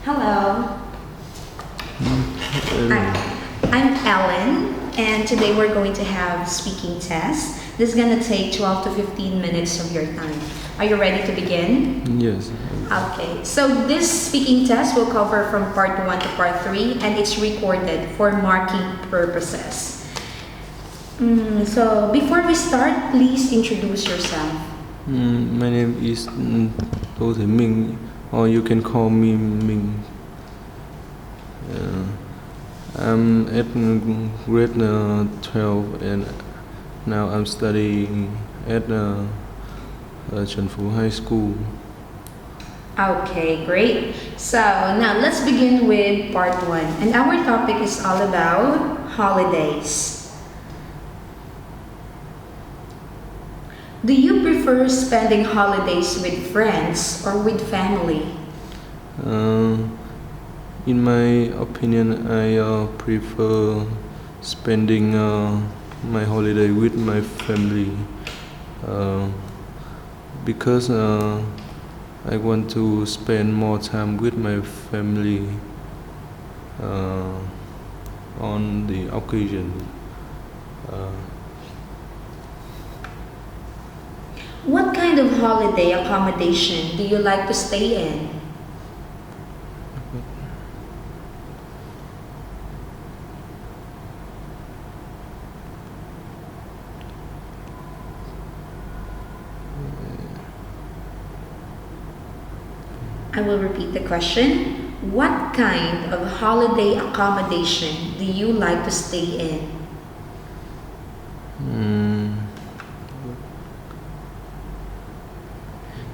Hello, Um, I'm Ellen, and today we're going to have speaking test. This is gonna take 12 to 15 minutes of your time. Are you ready to begin? yes. Okay, so this speaking test will cover from part 1 to part 3, and it's recorded for marking purposes. So before we start, please introduce yourself. My name is Minh, or you can call me Minh. I'm at grade 12, and now I'm studying at Trần Phú High School. Okay, great. So now let's begin with part 1, and our topic is all about holidays. Do you prefer spending holidays with friends or with family? Uh, in my opinion, I prefer spending my holiday with my family uh, because I want to spend more time with my family uh, on the occasion. Uh, What kind of holiday accommodation do you like to stay in? I will repeat the question. What kind of holiday accommodation do you like to stay in? mm,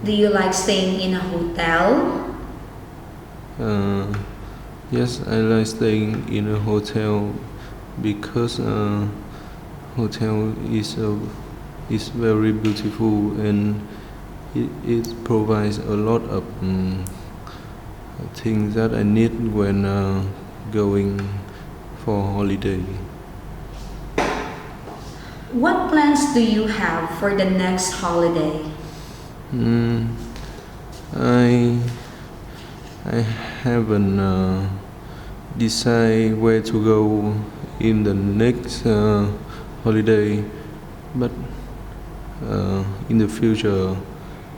Do you like staying in a hotel? uh, yes, I like staying in a hotel because hotel is very beautiful, and it provides a lot of things that I need when going for holiday. What plans do you have for the next holiday? Mm, I I haven't decided where to go in the next holiday, but in the future,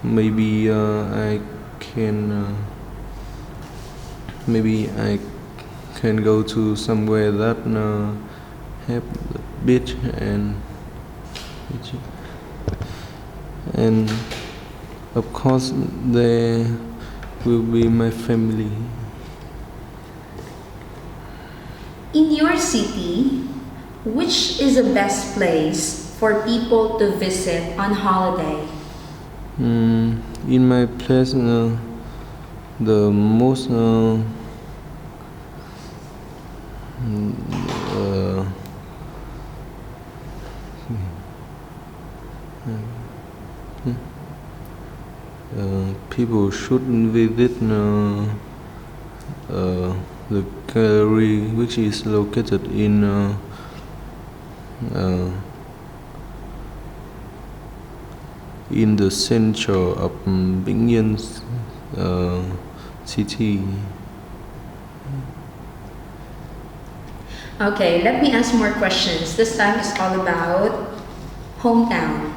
maybe I can go to somewhere that have the beach and of course there will be my family. In your city, which is the best place for people to visit on holiday? In my place, the most mm, uh, people should visit the gallery, which is located uh, in the center of Vĩnh Yên city. Okay, let me ask more questions. This time is all about hometown.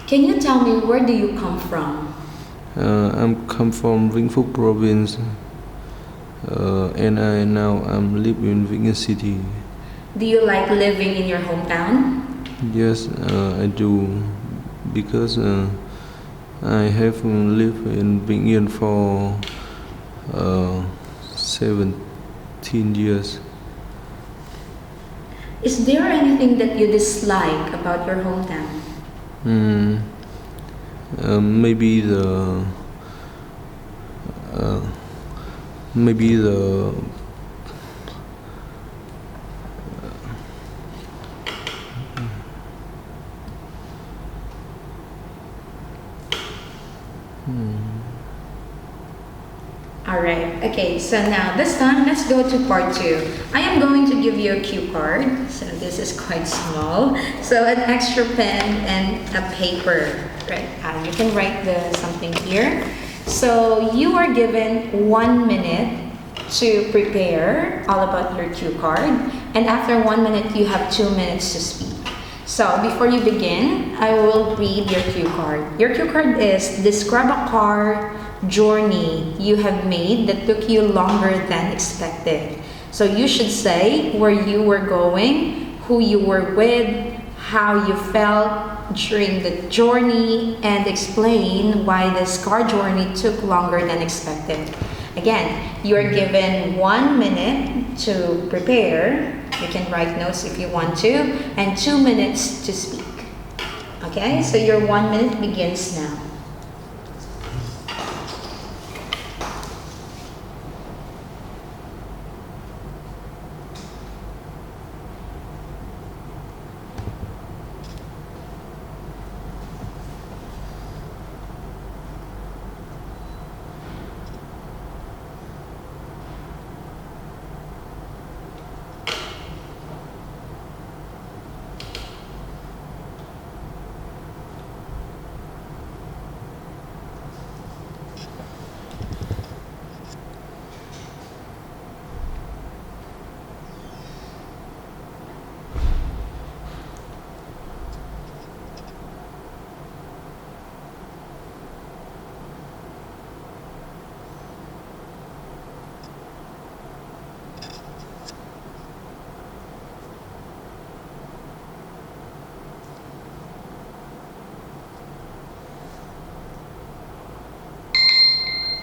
Can you tell me where do you come from? I'm come from Vĩnh Phúc province, and I'm live in Vĩnh Yên city. Do you like living in your hometown? Yes, I do, because I have lived in Vĩnh Yên for 17 years. Is there anything that you dislike about your hometown? Mm, maybe uh, the Alright, okay, so now this time let's go to part 2. I am going to give you a cue card. So this is quite small. So an extra pen and a paper. Right, you can write something here. So you are given 1 minute to prepare all about your cue card, and after 1 minute, you have 2 minutes to speak. So before you begin, I will read your cue card. Your cue card is describe a car journey you have made that took you longer than expected. So you should say where you were going, who you were with, how you felt during the journey, and explain why this car journey took longer than expected. Again, you are given 1 minute to prepare. You can write notes if you want to, and 2 minutes to speak. Okay, so your 1 minute begins now.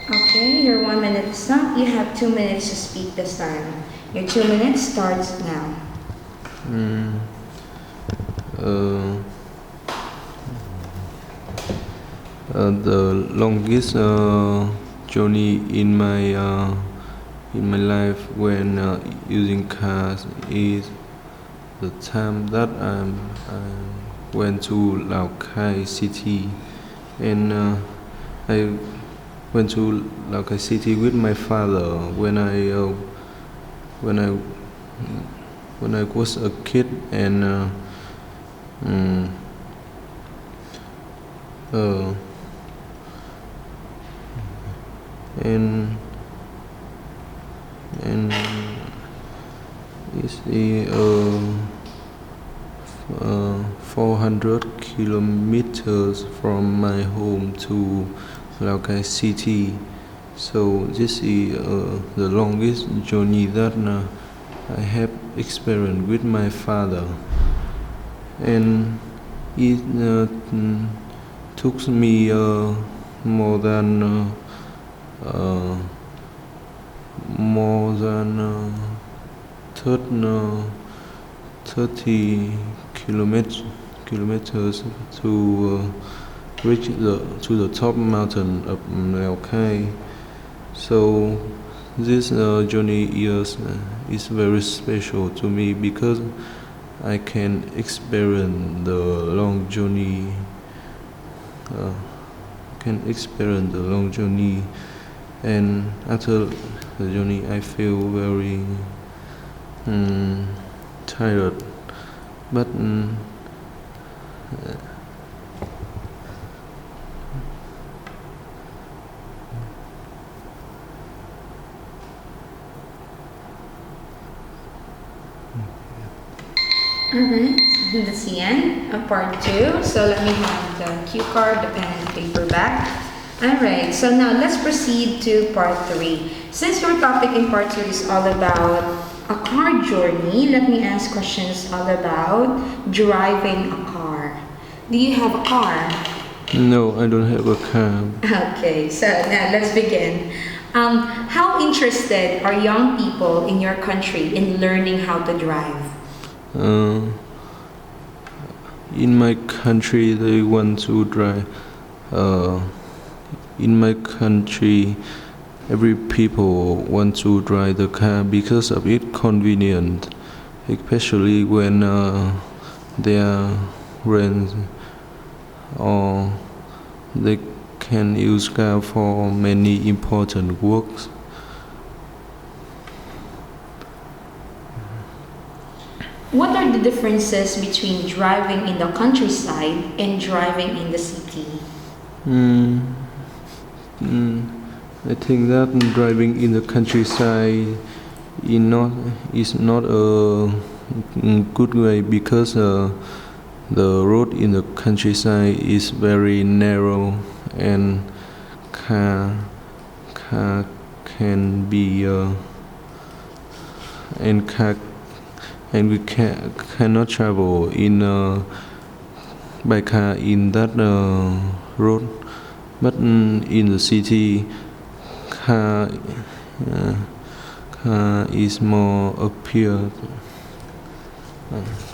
Okay, your 1 minute is up. You have 2 minutes to speak this time. Your 2 minutes starts now. Mm, uh, the longest journey in my life when using cars is the time that I went to Laokai City, and I went to Laokai City with my father when I was a kid, and mm, uh, and it's 400 kilometers from my home to Laokai City. So this is the longest journey that I have experienced with my father, and it took me more than uh, more than 30 kilometers to reach the top mountain of Laokai. So this journey is very special to me because I can experience the long journey. And after the journey, I feel very tired, but Alright, so that's the end of part 2. So let me have the cue card, the pen and paper back. Alright, so now let's proceed to part 3. Since your topic in part 2 is all about a car journey, let me ask questions all about driving a car. Do you have a car? no, I don't have a car. Okay, so now let's begin. How interested are young people in your country in learning how to drive? In my country, they want to drive. In my country, every people want to drive the car because of it convenient, especially when they are rent, or they can use car for many important works. What are the differences between driving in the countryside and driving in the city? I think that driving in the countryside is not a good way because the road in the countryside is very narrow and car car can be and car and we cannot travel in by car in that road, but in the city car uh, car is more appear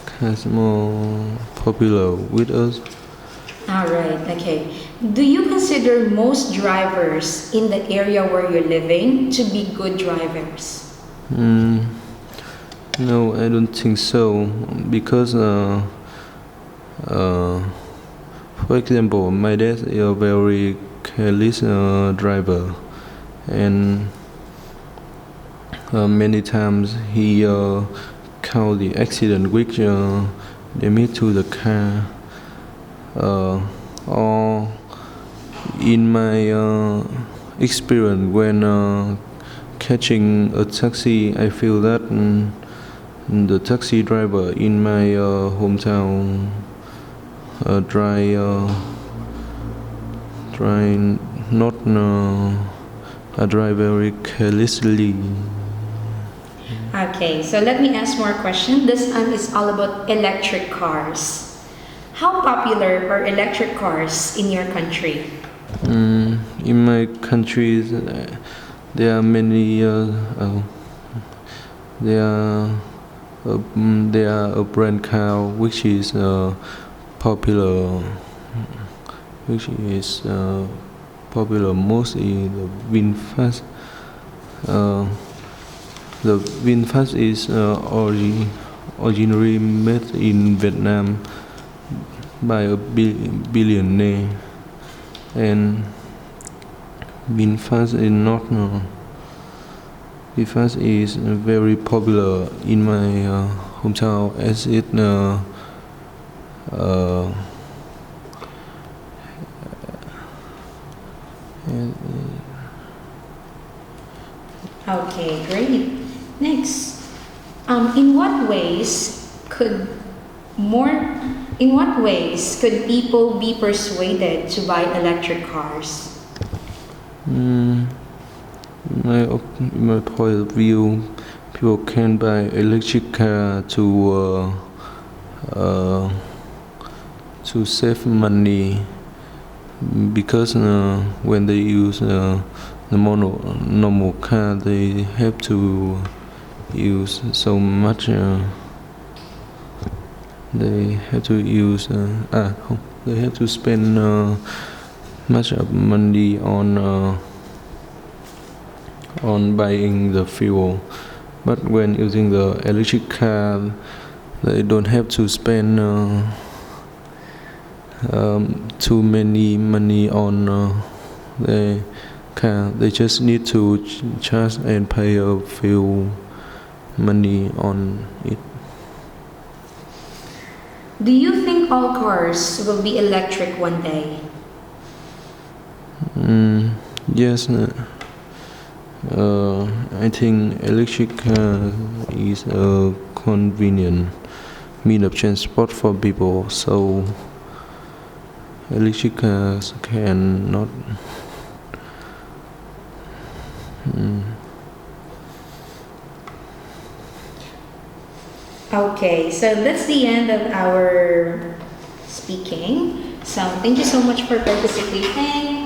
car is more popular with us. All right, okay. Do you consider most drivers in the area where you're living to be good drivers? Mm, no, I don't think so because for example, my dad is a very careless driver, and many times he caused the accident which damage to the car. Or in my experience when catching a taxi, I feel that the taxi driver in my hometown drive not drive very carelessly. Okay, so let me ask more questions. This one is all about electric cars. How popular are electric cars in your country? In my country, there are many. There are a brand car popular, which is popular most in the VinFast. The VinFast is originally made in Vietnam by a billionaire, and VinFast is not. VinFast is very popular in my hometown as it Okay, great. Next, in what ways could more in what ways could people be persuaded to buy electric cars? In my point of view, people can buy electric car to save money because when they use the normal car, they have to use so much. They have to use they have to spend much of money on buying the fuel, but when using the electric car they don't have to spend too many money on the car. They just need to charge and pay a few money on it. Do you think all cars will be electric one day? Yes, I think electric car is a convenient means of transport for people, so electric cars cannot. Okay, so that's the end of our speaking. So thank you so much for participating.